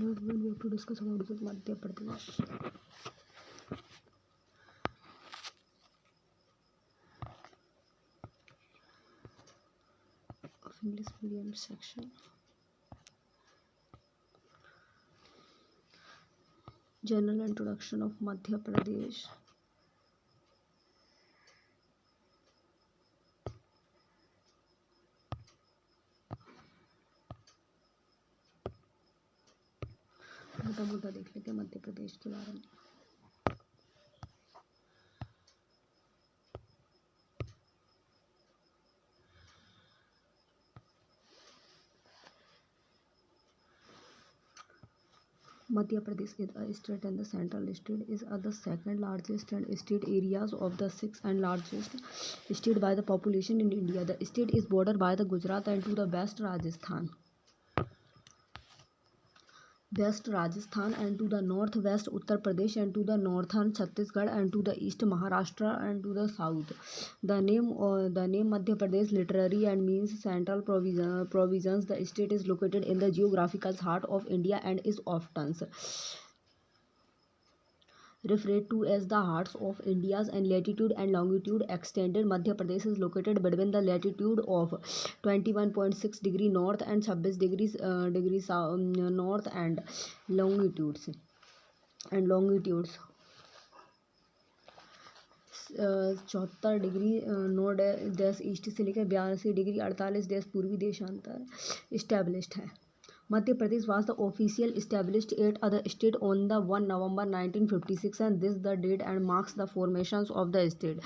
we have to discuss about this Madhya Pradesh. Of English medium section. General introduction of Madhya Pradesh. मोटा मोटा देख लेते हैं मध्य प्रदेश के बारे में. Madhya Pradesh is a state and the central state is the second largest and state areas of the sixth and largest state by the population in India. The state is bordered by the Gujarat and to the west Rajasthan and to the northwest Uttar Pradesh and to the northern Chhattisgarh and to the east Maharashtra and to the south. The name Madhya Pradesh literally and means central province. The state is located in the geographical heart of India and is often referred to as the hearts of India's and latitude and longitude extended. Madhya Pradesh is located between the latitude of 21.6 degree north and 26 degrees north and longitudes 74 degree north देश east से लेकर 82 degree 48 देश पूर्वी देशांतर established है. Madhya Pradesh was the official established at other state on the 1 November 1956 and this the date and marks the formations of the state.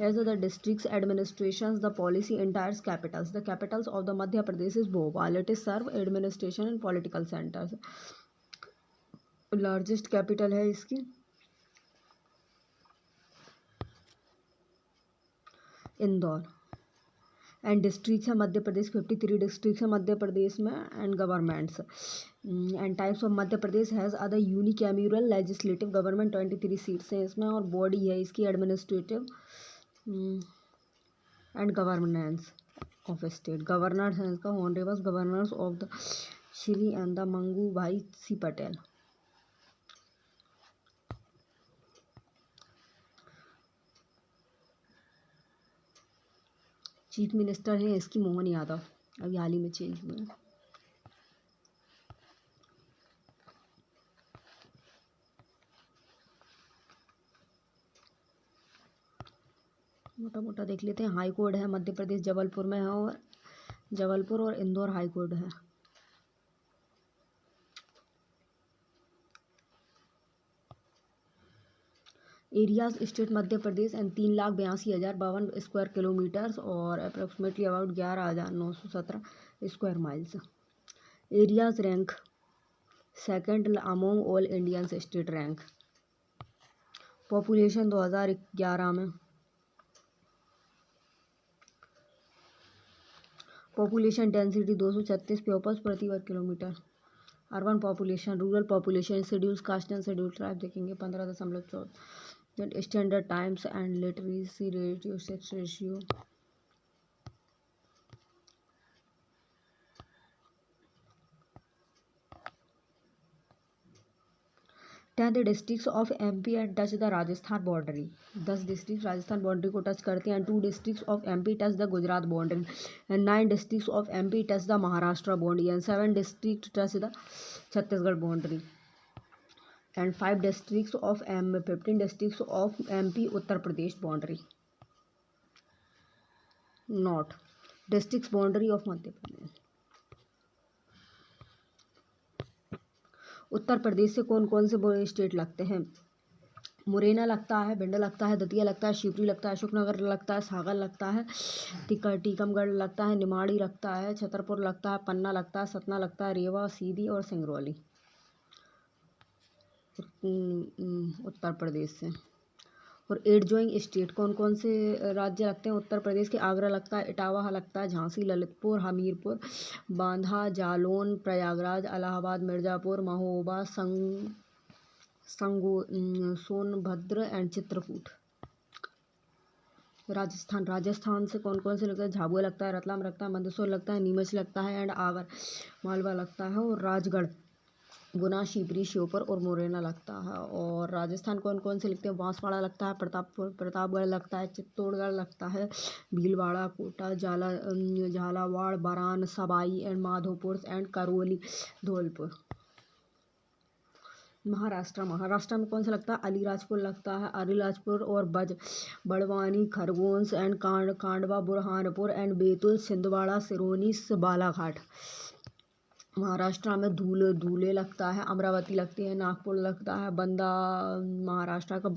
As the district's administrations, the policy entires capitals. The capitals of the Madhya Pradesh is Bhopal. It is serve administration and political centers. Largest capital है इसकी Indore. And districts है मध्य प्रदेश 53 districts है मध्य प्रदेश में and governments and types of Madhya Pradesh has other unicameral legislative government 23 seats हैं इसमें और body है इसकी administrative and governance of state. Governors हैं इसका honourable governors of the Shri and the Mangu bhai C Patel. Chief minister हैं इसकी मोहन यादव, अभी हाल ही में चेंज हुए हैं. मोटा मोटा देख लेते हैं. हाई कोर्ट है मध्य प्रदेश जबलपुर में है और जबलपुर और इंदौर हाई कोर्ट है. Areas state Madhya Pradesh and 3,82,052 square kilometres और approximately about 11,917 square miles. Areas rank second among all Indian state rank. Population 2011 में पॉपुलेशन डेंसिटी 236 पीपल्स प्रति वर्ग kilometre. Urban population, rural population, scheduled caste and scheduled tribe देखेंगे 15.4. Standard times and literacy ratio, sex ratio. Tenth districts of MP and touch the Rajasthan boundary. 10 district Rajasthan boundary को touch करते हैं. 2 districts of MP touch the Gujarat boundary and 9 districts of MP touch the Maharashtra boundary and 7 district touch the Chhattisgarh boundary and 15 districts of MP Uttar Pradesh boundary. Not districts boundary of Madhya Pradesh. Uttar Pradesh से कौन कौन से state लगते हैं? मुरैना लगता है, भिंड लगता है, दतिया लगता है, शिवपुरी लगता है, अशोकनगर लगता है, सागर लगता है, टीकमगढ़ लगता है, निमाड़ी लगता है, छतरपुर लगता है, पन्ना लगता है, सतना लगता है, रीवा, सीधी और सिंगरौली उत्तर प्रदेश से. और एडजॉइंग स्टेट कौन कौन से राज्य लगते हैं उत्तर प्रदेश के? आगरा लगता है, इटावा लगता है, झांसी, ललितपुर, हमीरपुर, बांदा, जालौन, प्रयागराज, इलाहाबाद, मिर्ज़ापुर, महोबा, सोनभद्र एंड चित्रकूट. राजस्थान से कौन कौन से लगता है? झाबुआ लगता है, रतलाम लगता है, मंदसौर लगता है, नीमच लगता है एंड आगर मालवा लगता है और राजगढ़ गुना, शिवपुरी, श्योपुर और मुरैना लगता है। और राजस्थान कौन कौन से लगते हैं? बांसवाड़ा लगता है, प्रतापगढ़ लगता है, चित्तौड़गढ़ लगता है, भीलवाड़ा, कोटा, झालावाड़, बरान, सवाई एंड माधोपुर एंड करौली, धौलपुर। महाराष्ट्र में कौन सा लगता है? अलीराजपुर लगता है, अलीराजपुर और बड़वानी, खरगोन एंड कांडवा, बुरहानपुर एंड बैतूल, छिंदवाड़ा, सिरोही, बालाघाट। महाराष्ट्र में धुले लगता है, अमरावती लगती है, नागपुर लगता है, महाराष्ट्र का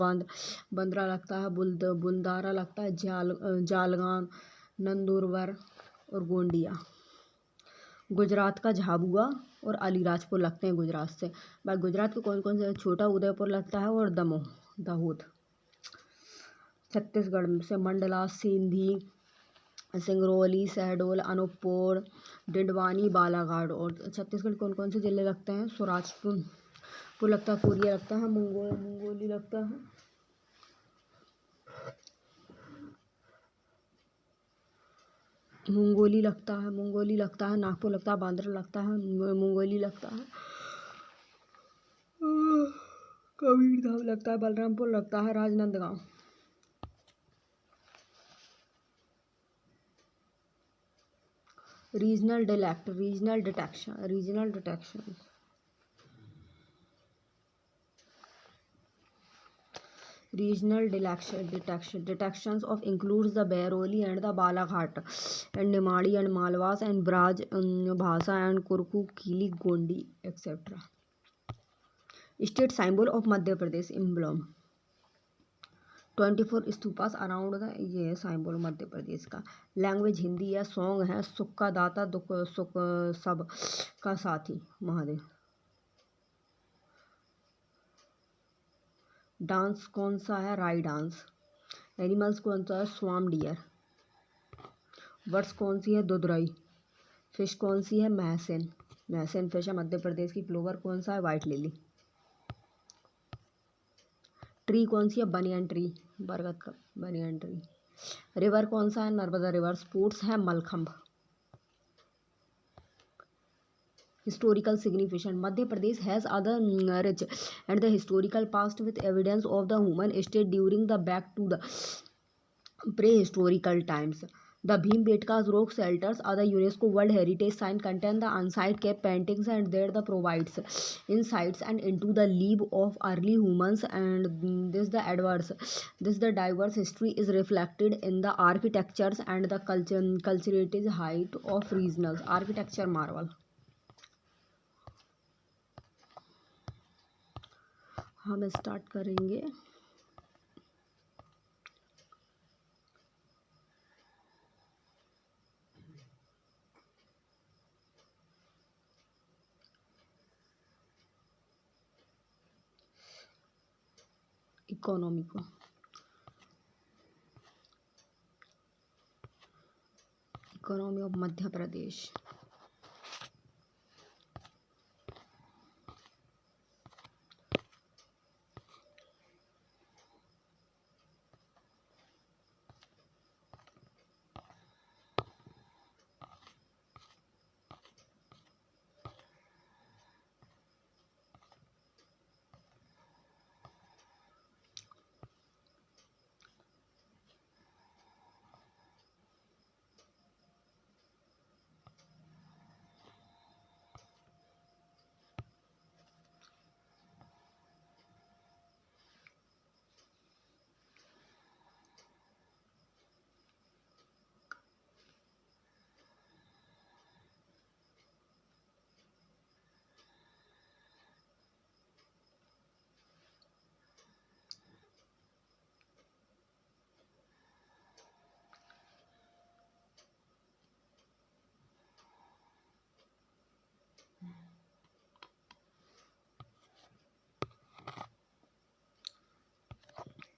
बंद्रा लगता है, बुलदारा लगता है, जालगांव, नंदुरबार और गोंडिया। गुजरात का झाबुआ और अलीराजपुर लगते हैं गुजरात से। गुजरात के कौन कौन से? छोटा उदयपुर लगता है और दाहोद। छत्तीसगढ़ से मंडला, सिंधी, सिंगरौली, शहडोल, अनूपपुर, डिंडवानी, बालाघाट। और छत्तीसगढ़ कौन कौन से जिले लगते हैं? स्वराजपुर लगता है, कोरिया लगता है, मुंगोली लगता है, नागपुर लगता है, बांद्रा लगता है, मुंगोली लगता है, कबीरधाम लगता है, बलरामपुर लगता है, Rajnandgaon. Regional detection. Regional detections of includes the Bareilly and the Balaghat and Nimadi and Malwas and Braj, Bhasa and Kurku, Kili, Gondi, etc. State symbol of Madhya Pradesh, emblem. 24 stupas around the, ये symbol Madhya Pradesh का। Language Hindi है। Song है सुख का दाता दुख सुख सब का साथी महादेव। डांस कौन सा है? राई डांस। एनिमल्स कौन सा है? स्वाम डियर। वर्ड्स कौन सी है? दुधरई। फिश कौन सी है? महसिन फिश है मध्य प्रदेश की। फ्लोवर कौन सा है? White lily. ट्री कौन सी है? बनियन ट्री, बरगद का बनियन ट्री। रिवर कौन सा है? नर्मदा रिवर। स्पोर्ट्स है Mallakhamb. Historical signification, Madhya Pradesh has other rich and the historical past with evidence of the human state during the back to the prehistorical times. The Bhimbetka rock shelters are the UNESCO World Heritage Site, contain the unsigned cave paintings and there the provides insights and into the life of early humans, and this the diverse history is reflected in the architectures and the cultural height of regional architecture marvel. हम start करेंगे economy को। Economy of Madhya Pradesh.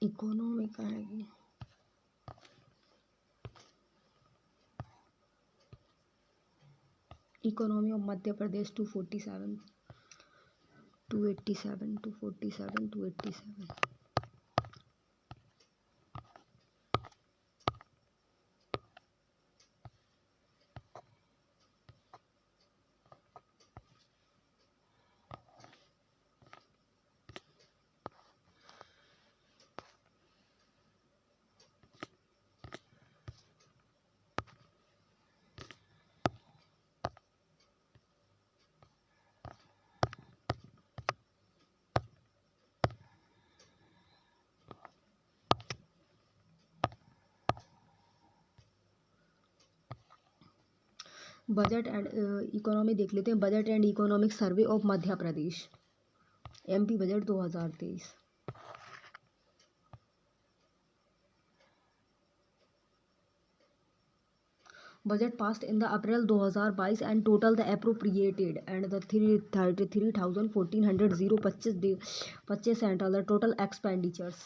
Economy का है ये। Economy of Madhya Pradesh 247 287 247 287। Budget and economy देख लेते हैं। Budget and economic survey of Madhya Pradesh, MP budget 2023। Budget passed in the April 2022 and total the appropriated and the 33,1400 cent are the total expenditures.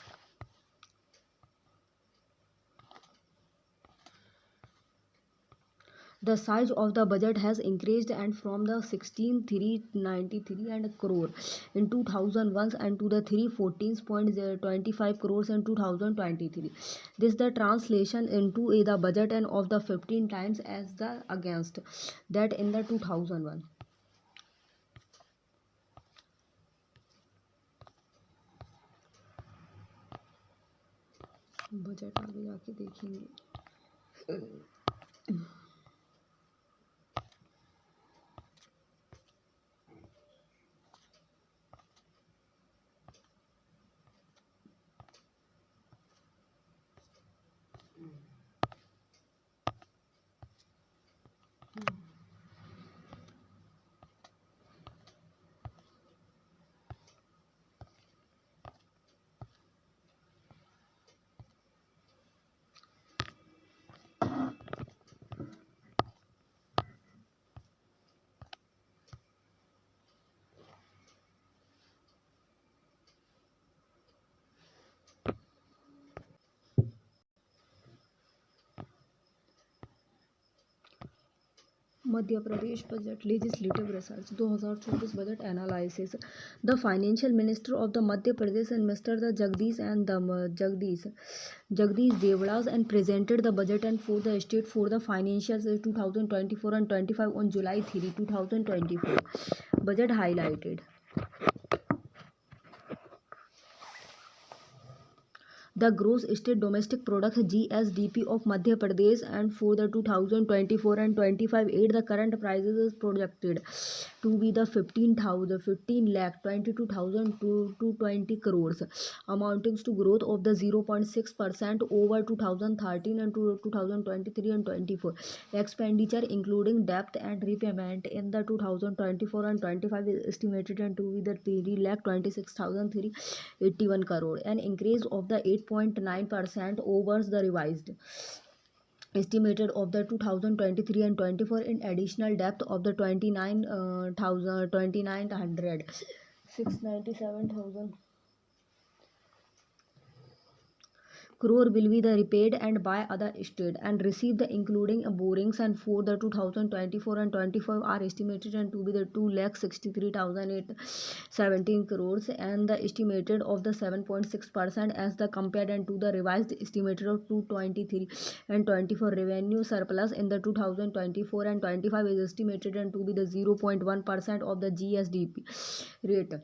The size of the budget has increased and from the 16,393 and crore in 2001 and to the 314.25 crores in 2023. This the translation into the budget and of the 15 times as the against that in the 2001. Budget आगे जाके देखेंगे। Madhya Pradesh budget legislative research 2024 budget analysis. The financial minister of the Madhya Pradesh and mister the Jagdish Devdas and presented the budget and for the state for the financial year 2024 and 25 on July 3, 2024. Budget highlighted the gross state domestic product GSDP of Madhya Pradesh and for the 2024 and 25 8 the current prices is projected to be the 15 lakh 22,000 to 20 crores amounting to growth of the 0.6% over 2013 and 2023 and 24. Expenditure including debt and repayment in the 2024 and 25 is estimated to be the 3 lakh 26,381 crore, an increase of the 8.9% over the revised estimated of the 2023 and 24 in additional depth of the 697,000 crore will be the repaid and by other state and receive the including borrowings and for the 2024 and 25 are estimated and to be the 2,63,817 crores and the estimated of the 7.6% as the compared and to the revised estimated of 223 and 24 revenue surplus in the 2024 and 25 is estimated and to be the 0.1% of the GSDP rate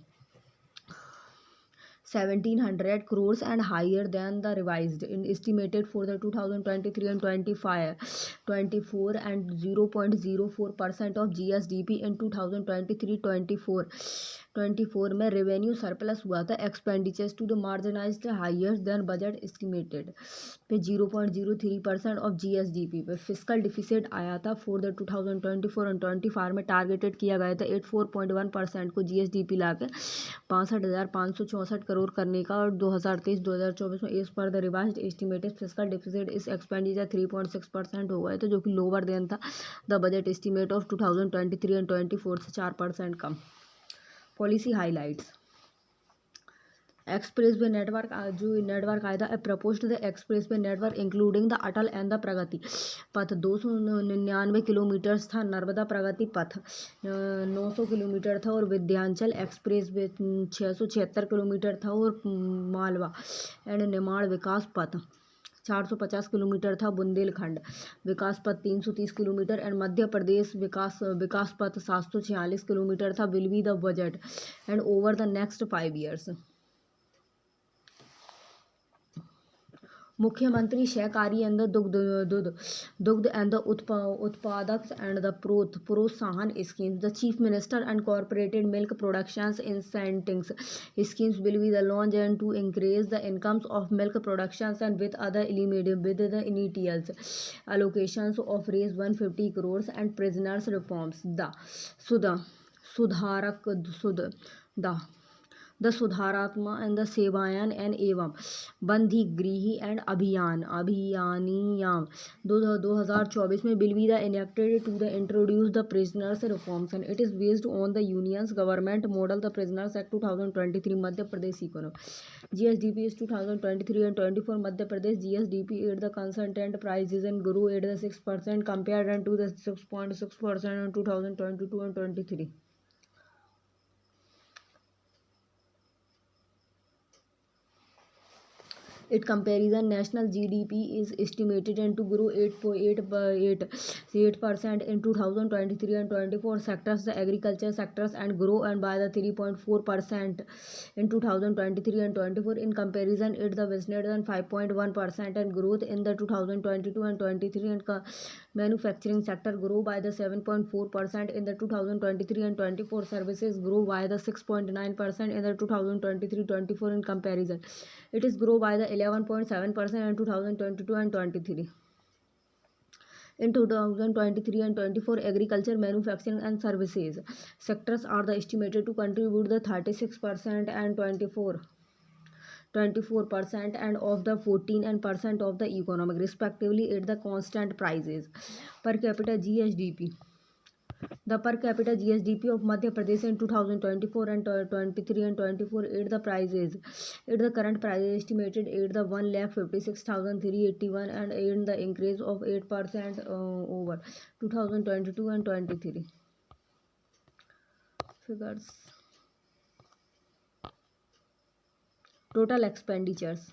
1,700 crores and higher than the revised in estimated for the 2023 and 24 and 0.04% of GSDP in 2023-24 में revenue surplus हुआ था। Expenditures to the marginalised higher than budget estimated पे 0.03% of GSDP पे fiscal deficit आया था for the 2024 और 25 में targeted किया गया था 84.1% को GSDP लाके 65,564 करोड़ करने का और 2023-2024 में इस पर the revised estimated fiscal deficit इस एक्सपेंडिचर 3.6% हो गए थे जो कि लोअर देन था the budget estimate of 2023 and 24 से 4% कम। Policy highlights expressway network जो नेटवर्क आया था proposed the expressway network including the Atal and the Pragati Path 299 kilometre था, नर्मदा प्रगति पथ 900 किलोमीटर था और विंध्याचल एक्सप्रेस वे 676 किलोमीटर था और मालवा एंड निमाड़ विकास पथ 450 किलोमीटर था। बुंदेलखंड विकास पथ 330 किलोमीटर एंड मध्य प्रदेश विकास पथ 746 किलोमीटर था। Will be the budget and over the next 5 years मुख्यमंत्री सहकारी एंड द दुग्ध एंड द उत्पादक एंड द प्रोत्साहन schemes. The chief minister and corporated milk productions incentives schemes will be the launch and to increase the incomes of milk productions and with other with the initials allocations of raise 150 crores and prisoners reforms. The Sudha सुधारक सुध the सुधारात्मा and the सेवायन and एवं बंदी गृही and अभियानियाम 2024 में bill be the enacted to the introduce the prisoners reforms and it is based on the unions government model the prisoners act 2023. Madhya Pradesh economy GSDP is 2023 and 24. Madhya Pradesh GSDP at the consultant prices and grow at the 6% compared to the 6.6% in 2022 and 23. Its comparison, national GDP is estimated and to grow 8.8% in 2023 and 24 sectors, the agriculture sectors, and grow and by the 3.4% in 2023 and 24. In comparison, it the witnessed than 5.1% and growth in the 2022 and 23 and manufacturing sector grow by the 7.4% in the 2023 and 24. Services grow by the 6.9% in the 2023-24 in comparison. It is grow by the 11.7% in 2022 and 23. In 2023 and 24, agriculture, manufacturing and services sectors are the estimated to contribute the 36% and 24% and of the 14% of the economic respectively at the constant prices. Per capita GSDP. The per capita GSDP of Madhya Pradesh in 2024 and 23 and 24 at the prices. At the current price estimated at the 1,56,381 and in the increase of 8% over 2022 and 23. Figures. Total expenditures.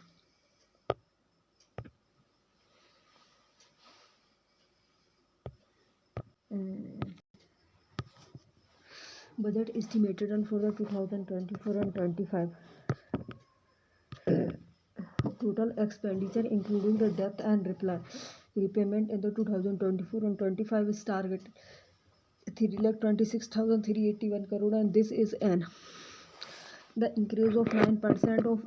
Budget estimated and for the 2024 and 25. Total expenditure including the debt and repayment in the 2024 and 25 is target 3,26,381 crore and this is an the increase of 9% of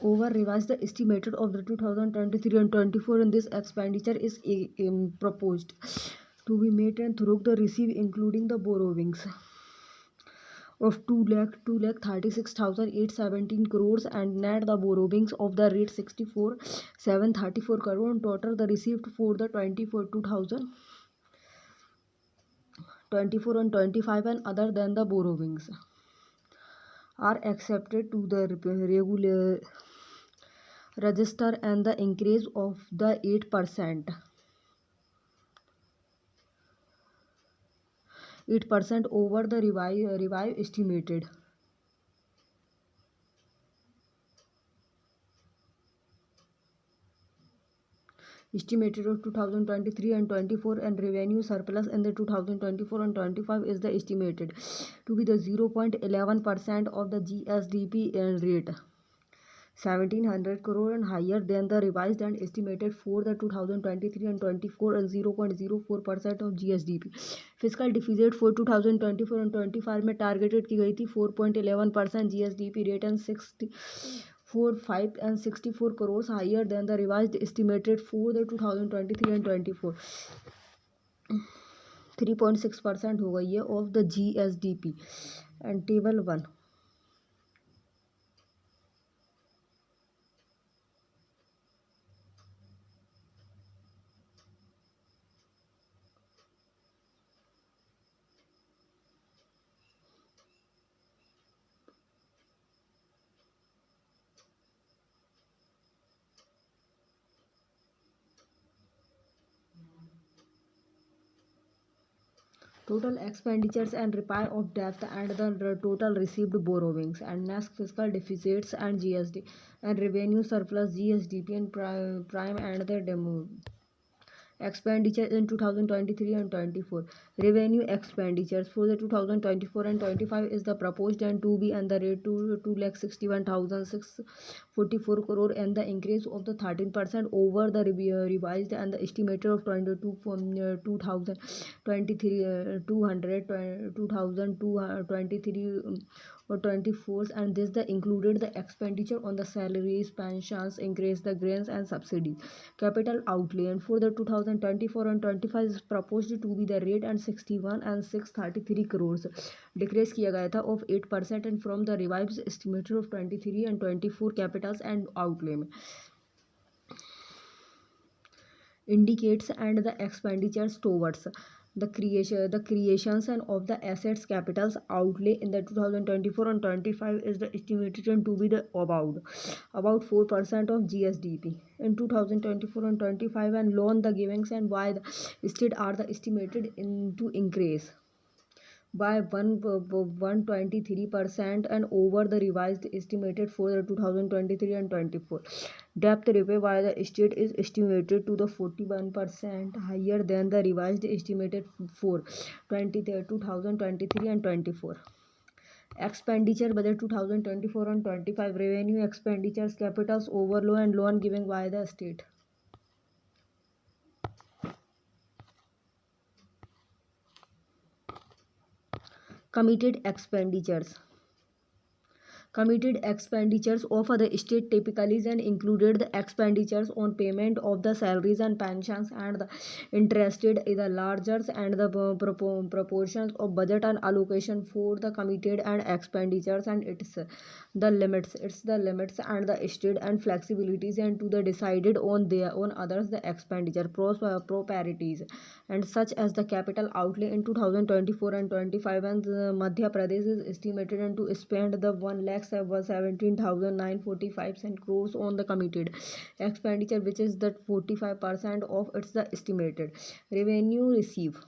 over revised the estimated of the 2023 and 24 and this expenditure is proposed to be made and through the receive including the borrowings of 2,36,817 crores and net the borrowings of the rate 64,734 crore and total the received for the 2024 and 25 and other than the borrowings are accepted to the regular register and the increase of the 8% over the revive estimated. Estimated of 2023 and 24 and revenue surplus in the 2024 and 25 is the estimated to be the 0.11% of the GSDP rate 1,700 crore and higher than the revised and estimated for the 2023 and 24 and 0.04% of GSDP. Fiscal deficit for 2024 and 25 में targeted की गई थी 4.11% GSDP rate and 65 and 64 crores higher than the revised estimated for the 2023 and 24. 3.6% हो गई है of the GSDP and table 1. Total expenditures and repay of debt and the total received borrowings and next fiscal deficits and GSD and revenue surplus GSDP and prime and the demo Expenditure in 2023 and 24. Revenue expenditures for the 2024 and 25 is the proposed and to be and the rate to 2,61,644 crore and the increase of the 13% over the revised and the estimated of 22 from 2023 2023 or 24, and this the included the expenditure on the salaries, pensions, increase the grants and subsidies. Capital outlay and for the 2024 and 25 is proposed to be the rate and 61 and 633 crores decrease किया गया था of 8% and from the revised estimated of 23 and 24 capitals and outlay में indicates and the expenditures towards the creations and of the assets capitals outlay in the 2024 and 25 is the estimated to be the about 4% of GSDP in 2024 and 25, and loan the givings and why the state are the estimated to increase by 123% and over the revised estimated for the 2023 and 24. Debt repay by the state is estimated to the 41% higher than the revised estimated for 2023 and 24. Expenditure budget 2024 and 25. Revenue expenditures capitals overflow and loan giving by the state. Committed expenditures of the state typically and included the expenditures on payment of the salaries and pensions and the interested in the larger and the proportions of budget and allocation for the committed and expenditures and it's the limits and the state and flexibilities and to the decided on their own others the expenditure propriorities and such as the capital outlay in 2024 and 25, and Madhya Pradesh is estimated and to spend the 1,17,945 crores on the committed expenditure, which is that 45% of its the estimated revenue receive.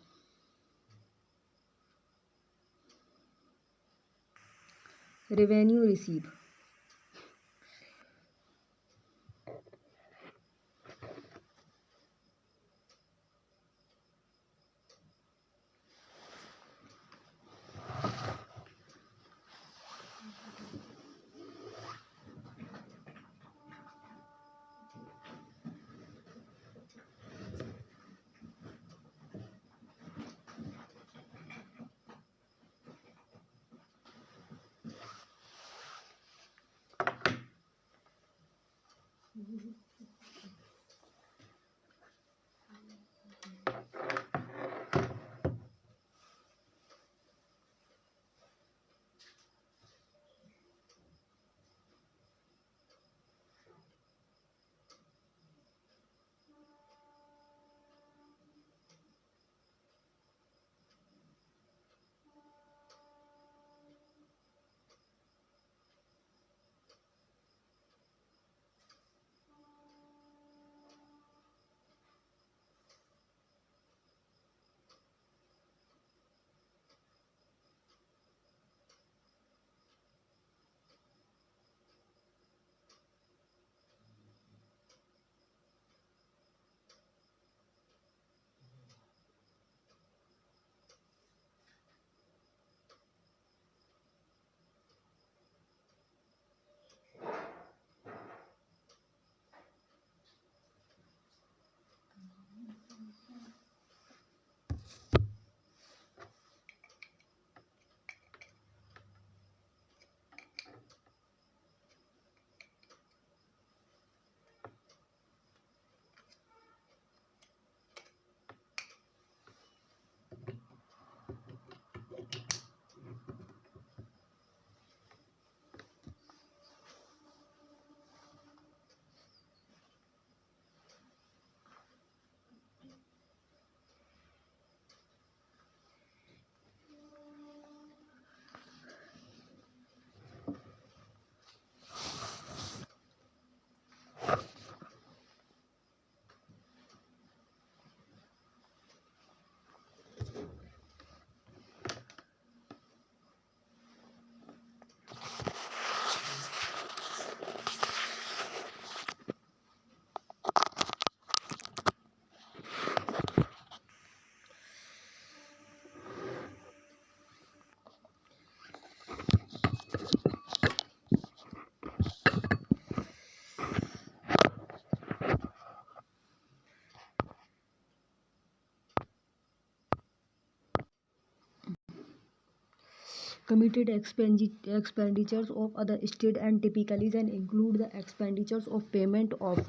Committed expenditures of other state and typically then include the expenditures of payment of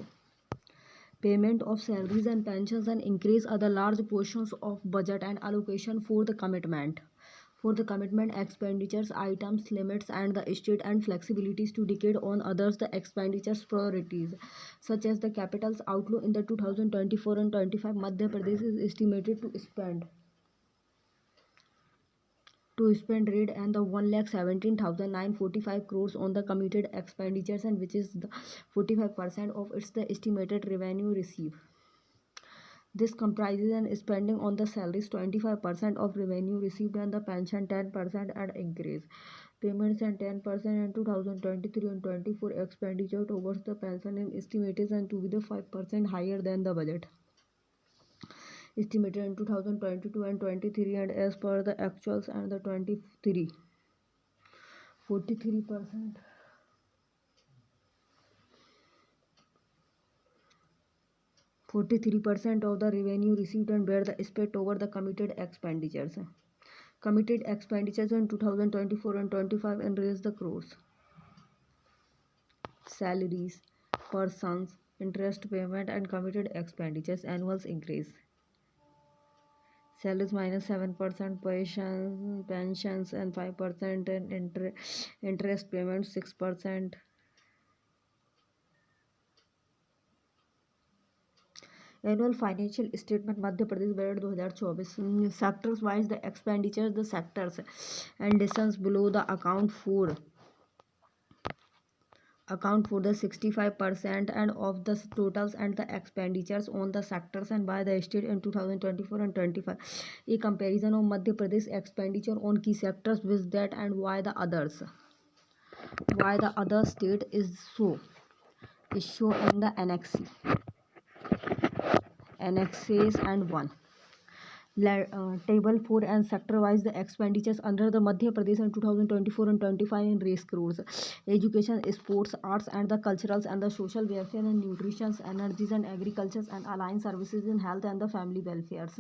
salaries and pensions and increase other large portions of budget and allocation for the commitment expenditures items limits and the state and flexibilities to decide on others the expenditures priorities such as the capital's outflow in the 2024 and 25 Madhya Pradesh is estimated to spend rate and the 1,17,945 crores on the committed expenditures and which is the 45% of its the estimated revenue received. This comprises an spending on the salaries 25% of revenue received and the pension 10% and increase payments and 10% in 2023 and 24 expenditure towards the pension and estimated and to be the 5% higher than the budget estimated in 2022 and 23 and as per the actuals and the 23 43% 43% of the revenue received and bear the spent over the committed expenditures. Committed expenditures in 2024 and 25 and raise the crores. Salaries, persons, interest payment and committed expenditures annuals increase. Salaries minus 7%, pensions and 5% and interest payments 6%. Annual financial statement Madhya Pradesh budget 2024 sectors wise the expenditures the sectors and distance below the account for the 65% and of the totals and the expenditures on the sectors and by the state in 2024 and 25. A comparison of Madhya Pradesh expenditure on key sectors with that and why the other state is shown in the annexes and 1. Table 4 and sector wise the expenditures under the Madhya Pradesh in 2024 and 25 in race crores education sports arts and the culturals and the social welfare and nutrition energies and agriculture and alliance services in health and the family welfares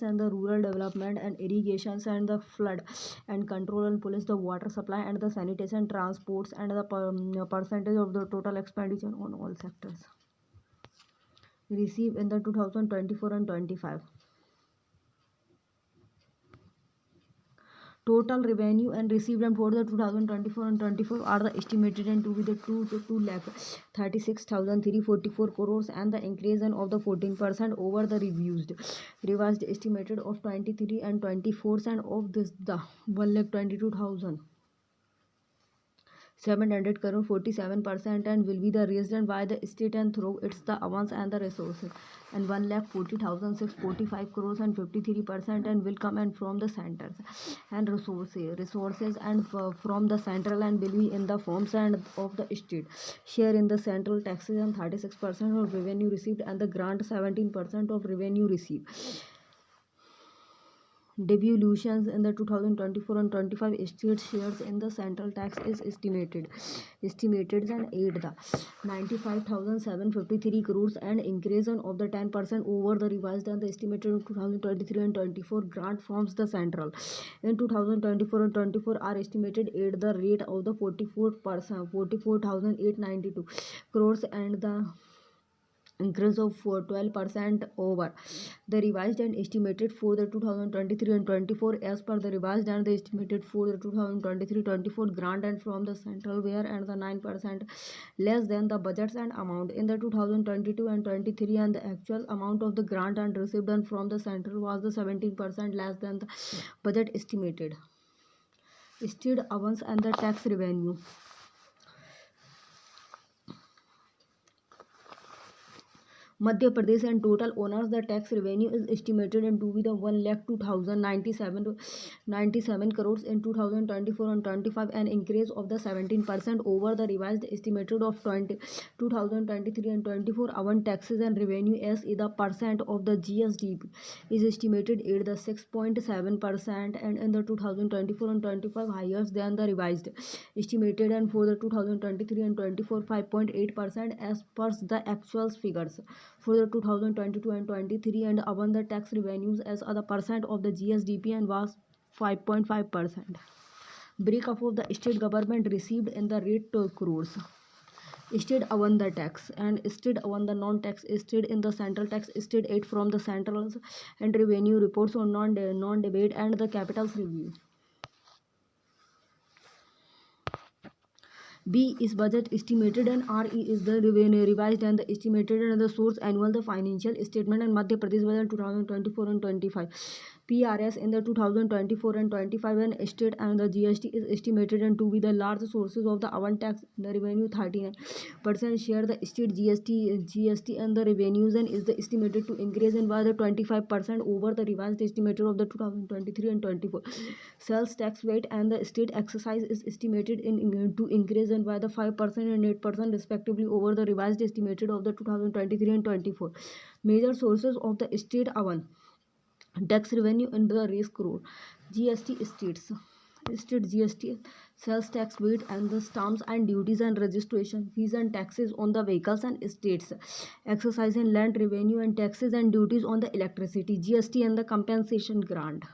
and the rural development and irrigations and the flood and control and police the water supply and the sanitation transports and the percentage of the total expenditure on all sectors received in the 2024 and 25. Total revenue and received and for the 2024 and 24 are the estimated and to be the 2 lakh 36,344 crores and the increase of the 14% over the revised estimated of 23 and 24 and of this the 1,22,000 700 crore 47% and will be the resident by the state and through its the amounts and the resources and 1,40,645 crores and 53% and will come and from the centers and resources and from the central and will be in the forms and of the state share in the central taxes and 36% of revenue received and the grant 17% of revenue received. Devolutions in the 2024 and 25 state shares in the central tax is estimated and aid the 95,753 crores and increase of the 10% over the revised and the estimated in 2023 and 24 grant forms the central in 2024 and 24 are estimated at the rate of the 44,892 crores and the increase of 12% over the revised and estimated for the 2023 and 24 as per the revised and the estimated for the 2023-24 grant and from the central where and the 9% less than the budgets and amount in the 2022 and 23 and the actual amount of the grant and received and from the central was the 17% less than the budget estimated. State allowance and the tax revenue. Madhya Pradesh and total owners the tax revenue is estimated to be the 1,02,097 crores in 2024 and 25 an increase of the 17% over the revised estimated of 2023 and 24 our taxes and revenue as the percent of the GSDP is estimated at the 6.7% and in the 2024 and 25 higher than the revised estimated and for the 2023 and 24 5.8% as per the actual figures for the 2022 and 23 and above the tax revenues as a percent of the GSDP and was 5.5%. Breakup of the state government received in the rate to crores. State won the tax and state won the non-tax, state in the central tax, state aid from the central and revenue reports on non-debate and the capital's review. B is budget estimated and RE is the revenue revised and the estimated and the source annual the financial statement and Madhya Pradesh budget 2024 and 25. PRS in the 2024 and 25 and state and the GST is estimated and to be the large sources of the avant tax the revenue 39% share the state GST and the revenues and is the estimated to increase in by the 25% over the revised estimated of the 2023 and 24. Sales tax rate and the state exercise is estimated to increase and by the 5% and 8% respectively over the revised estimated of the 2023 and 24. Major sources of the state are tax revenue in the race crore, GST state GST, sales tax weight and the stamps and duties and registration fees and taxes on the vehicles and states, exercise in land revenue and taxes and duties on the electricity, GST and the compensation grant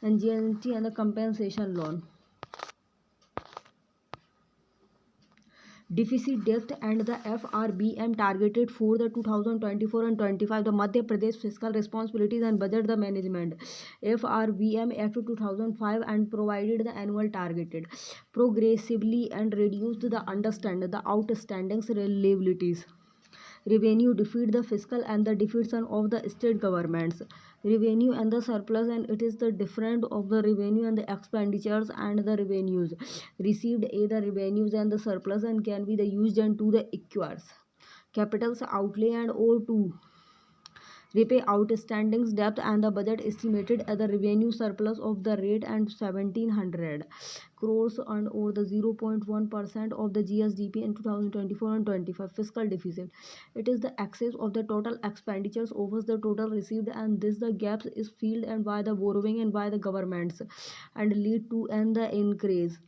and GST and the compensation loan. Deficit debt and the FRBM targeted for the 2024 and 25 the Madhya Pradesh fiscal responsibilities and budget the management. FRBM Act 2005 and provided the annual targeted progressively and reduced the outstanding liabilities. Revenue defeat the fiscal and the deficits of the state governments. Revenue and the surplus and it is the difference of the revenue and the expenditures and the revenues received either revenues and the surplus and can be the used and to the acquires capitals outlay and or to repay outstanding debt and the budget estimated at the revenue surplus of the rate and 1700 crores and or the 0.1% of the GSDP in 2024 and 25. Fiscal deficit, it is the excess of the total expenditures over the total received and this the gaps is filled and by the borrowing and by the governments and lead to and the increase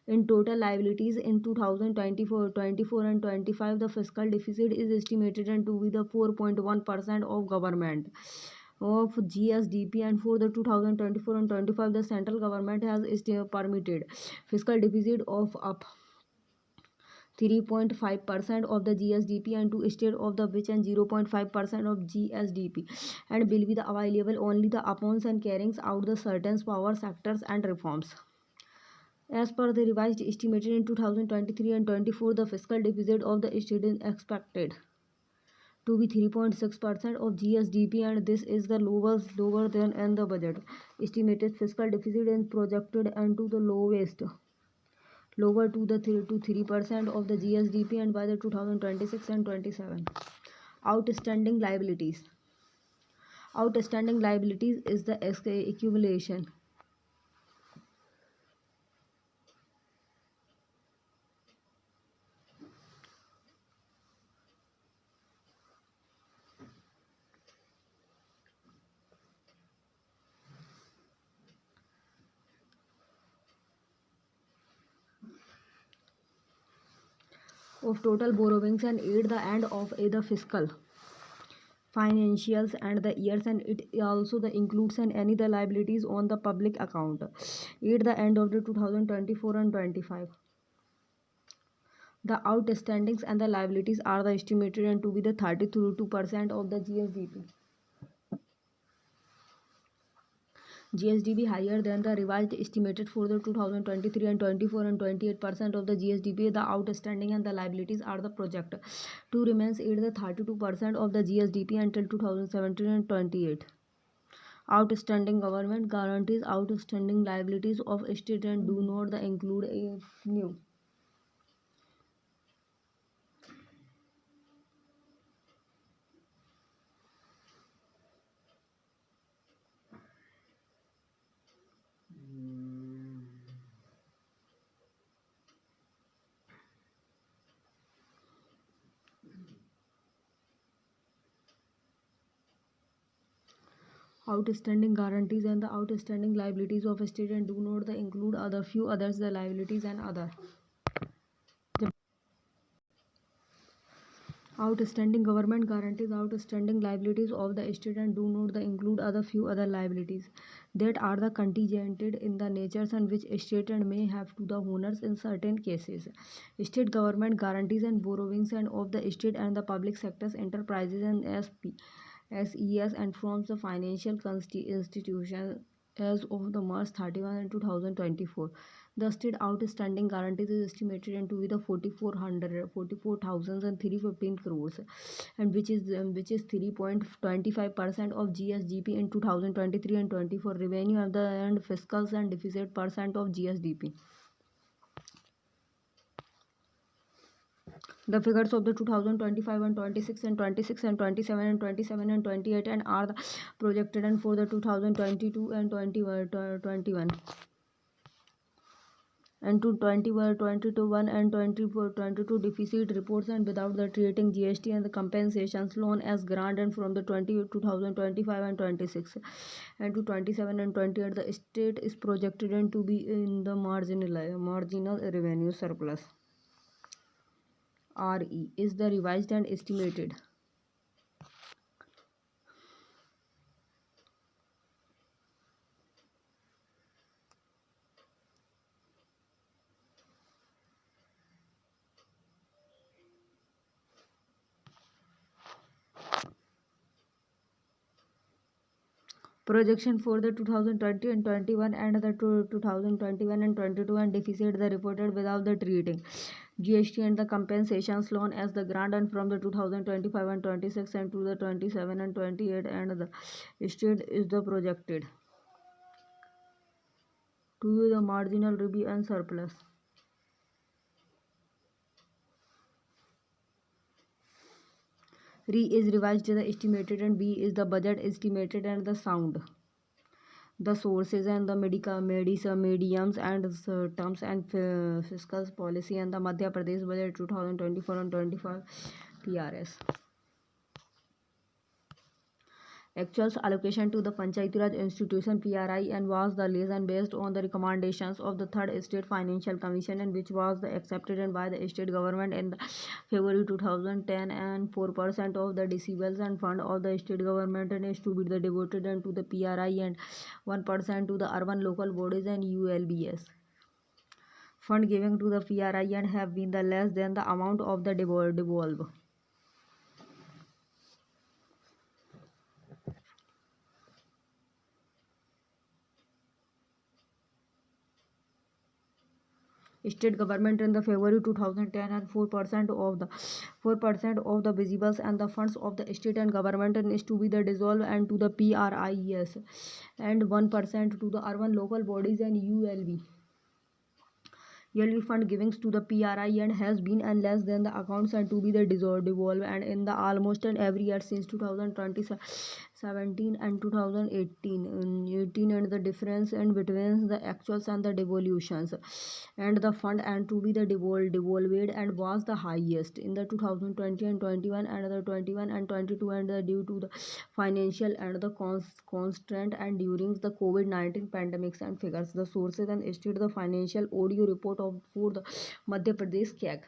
in total liabilities in 2024 and 25. The fiscal deficit is estimated to be the 4.1% of government of GSDP and for the 2024 and 25 the central government has permitted fiscal deficit of up 3.5% of the GSDP and to state of the which and 0.5% of GSDP and will be the available only the upon and carrying out the certain power sectors and reforms. As per the revised estimated in 2023 and 24, the fiscal deficit of the state is expected to be 3.6% of GSDP and this is the lower than in the budget. Estimated fiscal deficit is projected and to the lower to the 3% of the GSDP and by the 2026 and 27. Outstanding liabilities. Outstanding liabilities is the accumulation of total borrowings and at the end of the fiscal financials and the years and it also the includes and any the liabilities on the public account at the end of the 2024 and 25. The outstandings and the liabilities are the estimated and to be the 32% of the GSDP. GSDP higher than the revised estimated for the 2023 and 24 and 28% of the GSDP. The outstanding and the liabilities are the project to remains at the 32% of the GSDP until 2017 and 28. Outstanding government guarantees outstanding liabilities of state and do not include a new. Outstanding guarantees and the outstanding liabilities of a state and do not include other few others the liabilities and other. Outstanding government guarantees outstanding liabilities of the state and do not include other few other liabilities. that are the contingented in the natures and which state and may have to the owners in certain cases. State government guarantees and borrowings and of the state and the public sectors enterprises and SES and from the financial institution as of the March 31 2024. The state outstanding guarantees is estimated to be the 44,315 crores, and which is 3.25% of GSDP in 2023 and 24. Revenue of the and fiscals and deficit percent of GSDP. The figures of the 2025 and 26 and 26 and 27 and 27 and 28 and are the projected and for the 2022 and 21 and to 21, 22, 1 and 24, 22 deficit reports and without the treating GST and the compensations loan as grant and from the 2025 and 26 and to 27 and 28 the state is projected and to be in the marginal revenue surplus. RE is the revised and estimated. Projection for the 2020 and 21 and the 2021 and 22 and deficit the reported without the treating GST and the compensations loan as the grant and from the 2025 and 26 and to the 27 and 28 and the state is the projected to be the marginal review and surplus. Re is revised to the estimated and B is the budget estimated and the sound. The sources and the mediums and terms and fiscal policy and the Madhya Pradesh budget 2024 and 25 PRS. Actual allocation to the Panchayati Raj institution PRI and was the lesson based on the recommendations of the third state financial commission and which was the accepted and by the state government in the February 2010 and 4% of the decibels and fund of the state government and is to be the devoted and to the PRI and 1% to the urban local bodies and ULBS. Fund given to the PRI and have been the less than the amount of the devolve. State government in the February 2010 and 4% of the visibles and the funds of the state and government is to be the dissolved and to the PRIES and 1% to the urban local bodies and ULB. Yearly fund givings to the PRI and has been and less than the accounts and to be the devolved and in the almost and every year since 2017 and 2018 and the difference and between the actuals and the devolutions and the fund and to be the devolved and was the highest in the 2020 and 21 and the 21 and 22 and the due to the financial and the constraint and during the COVID-19 pandemics and figures. The sources and state the financial audio report of for the Madhya Pradesh CAG.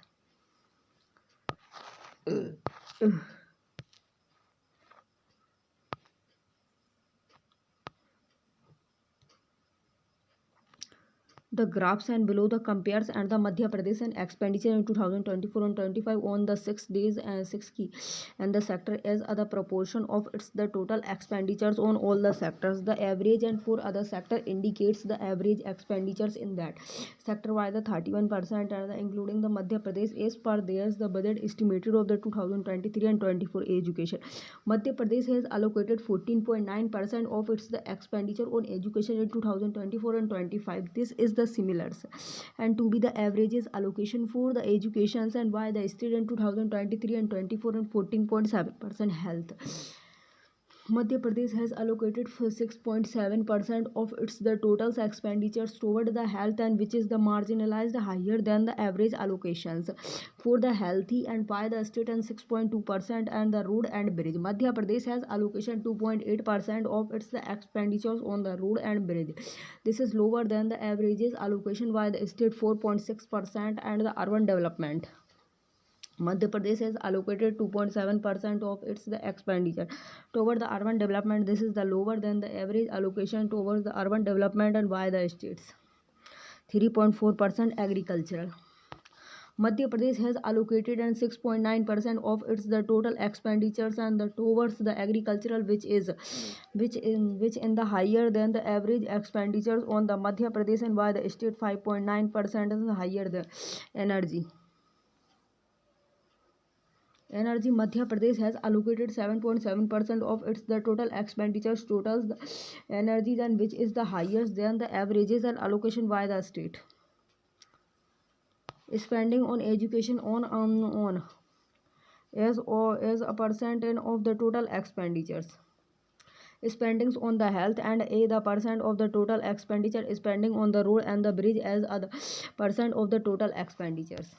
The graphs and below the compares and the Madhya Pradesh and expenditure in 2024 and 25 on the 6 days and 6 key and the sector as other proportion of its the total expenditures on all the sectors. The average and for other sector indicates the average expenditures in that sector by the 31% and the, including the Madhya Pradesh as per theirs the budget estimated of the 2023 and 24 education. Madhya Pradesh has allocated 14.9% of its the expenditure on education in 2024 and 25. This is the similars and to be the averages allocation for the educations and by the state in 2023 and 24 and 14.7% health. Madhya Pradesh has allocated for 6.7% of its the total expenditures toward the health and which is the marginalized higher than the average allocations for the healthy and by the state and 6.2% and the road and bridge. Madhya Pradesh has allocation 2.8% of its the expenditures on the road and bridge. This is lower than the averages allocation by the state 4.6% and the urban development. Madhya Pradesh has allocated 2.7% of its the expenditure toward the urban development. This is the lower than the average allocation towards the urban development and by the states. 3.4% agricultural. Madhya Pradesh has allocated and 6.9% of its the total expenditures and the towards the agricultural, which in the higher than the average expenditures on the Madhya Pradesh and by the state. 5.9% is higher than energy. Madhya Pradesh has allocated 7.7% of its the total expenditures totals the energy, and which is the highest than the averages and allocation by the state. Spending on education on as a percent of the total expenditures. Spendings on the health and the percent of the total expenditure. Spending on the road and the bridge as a percent of the total expenditures.